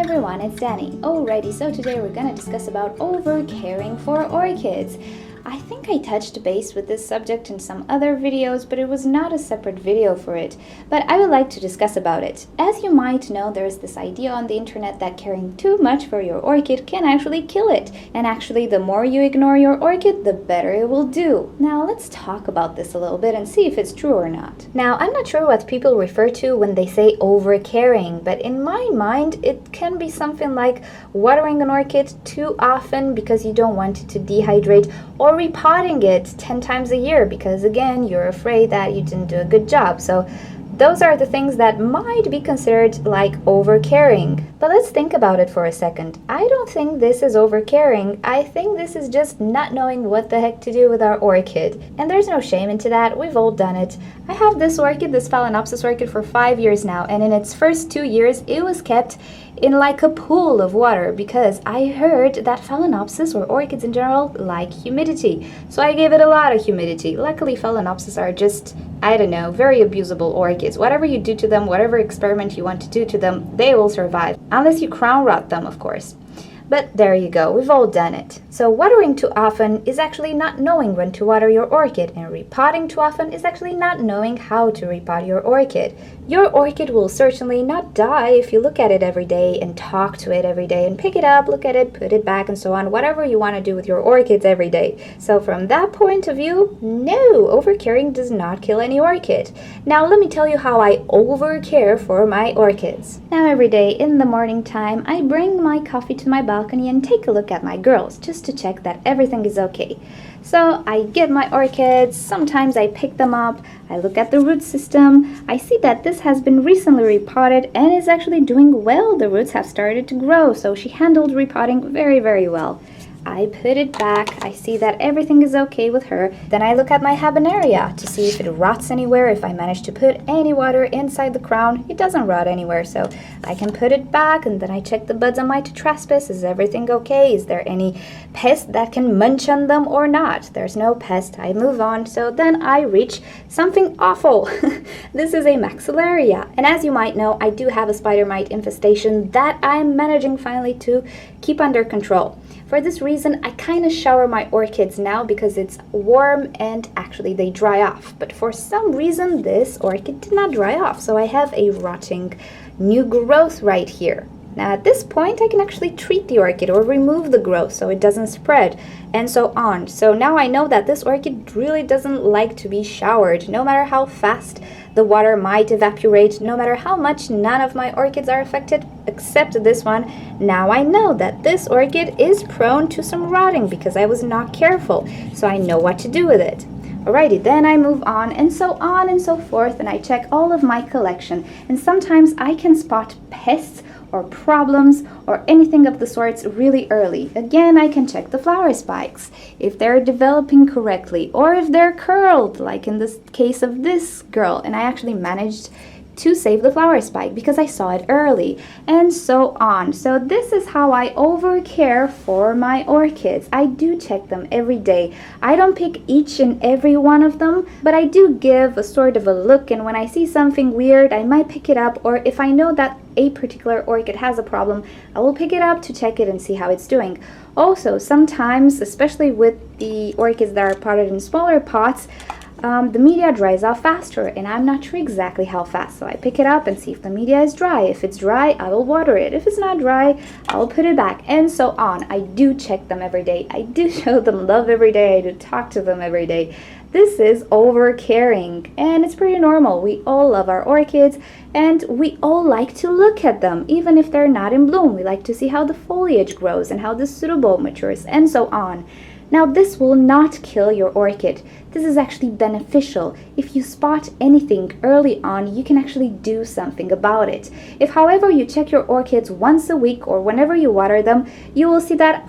everyone, it's Danny. Alrighty, so today we're gonna discuss about over-caring for orchids. I think I touched base with this subject in some other videos, but it was not a separate video for it. But I would like to discuss about it. As you might know, there's this idea on the internet that caring too much for your orchid can actually kill it. And actually, the more you ignore your orchid, the better it will do. Now, let's talk about this a little bit and see if it's true or not. Now, I'm not sure what people refer to when they say over-caring, but in my mind, it can be something like watering an orchid too often because you don't want it to dehydrate, or repotting it 10 times a year because, again, you're afraid that you didn't do a good job. So those are the things that might be considered like over-caring. But let's think about it for a second. I don't think this is over-caring. I think this is just not knowing what the heck to do with our orchid. And there's no shame into that. We've all done it. I have this orchid, this Phalaenopsis orchid, for 5 years now. And in its first 2 years, it was kept in like a pool of water because I heard that Phalaenopsis, or orchids in general, like humidity. So I gave it a lot of humidity. Luckily, Phalaenopsis are just, I don't know, very abusable orchids. Whatever you do to them, whatever experiment you want to do to them, they will survive. Unless you crown rot them, of course. But there you go, we've all done it. So watering too often is actually not knowing when to water your orchid, and repotting too often is actually not knowing how to repot your orchid. Your orchid will certainly not die if you look at it every day and talk to it every day and pick it up, look at it, put it back, and so on, whatever you want to do with your orchids every day. So from that point of view, no, overcaring does not kill any orchid. Now let me tell you how I overcare for my orchids. Now every day in the morning time, I bring my coffee to my balcony and take a look at my girls just to check that everything is okay. So I get my orchids, sometimes I pick them up, I look at the root system, I see that this has been recently repotted and is actually doing well. The roots have started to grow, so she handled repotting very, very well. I put it back, I see that everything is okay with her. Then I look at my habenaria to see if it rots anywhere. If I manage to put any water inside the crown, it doesn't rot anywhere, so I can put it back. And then I check the buds on my Tetraspis. Is everything okay? Is there any pest that can munch on them or not? There's no pest. I move on. So then I reach something awful. This is a Maxillaria. And as you might know, I do have a spider mite infestation that I'm managing finally to keep under control. For this reason, I kind of shower my orchids now because it's warm and actually they dry off. But for some reason, this orchid did not dry off. So I have a rotting new growth right here. Now at this point, I can actually treat the orchid or remove the growth so it doesn't spread and so on. So now I know that this orchid really doesn't like to be showered, no matter how fast the water might evaporate, no matter how much. None of my orchids are affected except this one. Now I know that this orchid is prone to some rotting because I was not careful, so I know what to do with it. Alrighty, then I move on and so forth, and I check all of my collection. And sometimes I can spot pests or problems or anything of the sorts really early. Again, I can check the flower spikes, if they're developing correctly or if they're curled, like in this case of this girl. And I actually managed to save the flower spike because I saw it early, and so on. So this is how I overcare for my orchids. I do check them every day. I don't pick each and every one of them, but I do give a sort of a look, and when I see something weird, I might pick it up, or if I know that a particular orchid has a problem, I will pick it up to check it and see how it's doing. Also, sometimes, especially with the orchids that are potted in smaller pots, the media dries off faster, and I'm not sure exactly how fast, so I pick it up and see if the media is dry. If it's dry, I will water it. If it's not dry, I'll put it back, and so on. I do check them every day. I do show them love every day. I do talk to them every day. This is over-caring, and it's pretty normal. We all love our orchids, and we all like to look at them, even if they're not in bloom. We like to see how the foliage grows and how the pseudobulb matures, and so on. Now, this will not kill your orchid. This is actually beneficial. If you spot anything early on, you can actually do something about it. If, however, you check your orchids once a week or whenever you water them, you will see that,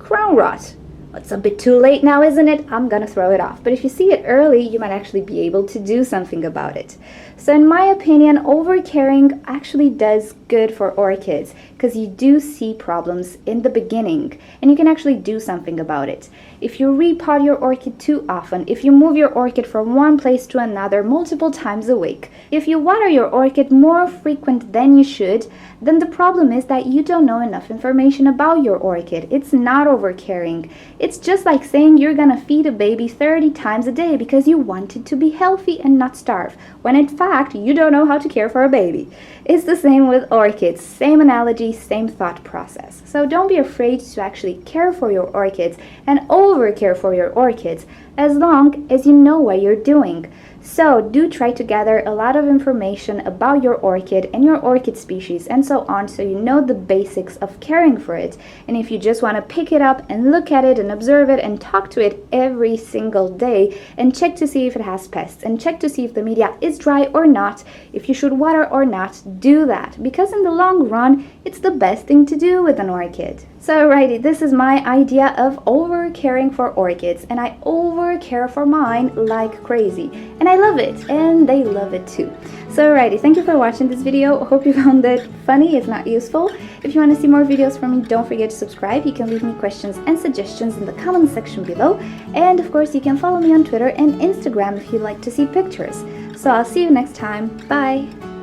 crown rot. It's a bit too late now, isn't it? I'm gonna throw it off. But if you see it early, you might actually be able to do something about it. So in my opinion, overcaring actually does good for orchids, because you do see problems in the beginning and you can actually do something about it. If you repot your orchid too often, if you move your orchid from one place to another multiple times a week, if you water your orchid more frequent than you should, then the problem is that you don't know enough information about your orchid. It's not overcaring. It's just like saying you're gonna feed a baby 30 times a day because you want it to be healthy and not starve, when in fact you don't know how to care for a baby. It's the same with orchids, same analogy, same thought process. So don't be afraid to actually care for your orchids and over care for your orchids, as long as you know what you're doing. So do try to gather a lot of information about your orchid and your orchid species and so on, so you know the basics of caring for it. And if you just want to pick it up and look at it and observe it and talk to it every single day and check to see if it has pests and check to see if the media is dry or not, if you should water or not, do that, because in the long run it's the best thing to do with an orchid. So alrighty, this is my idea of over caring for orchids, and I over care for mine like crazy, and I love it and they love it too. So alrighty, thank you for watching this video. I hope you found it funny, if not useful. If you want to see more videos from me, don't forget to subscribe. You can leave me questions and suggestions in the comment section below, and of course you can follow me on Twitter and Instagram if you'd like to see pictures. So I'll see you next time. Bye!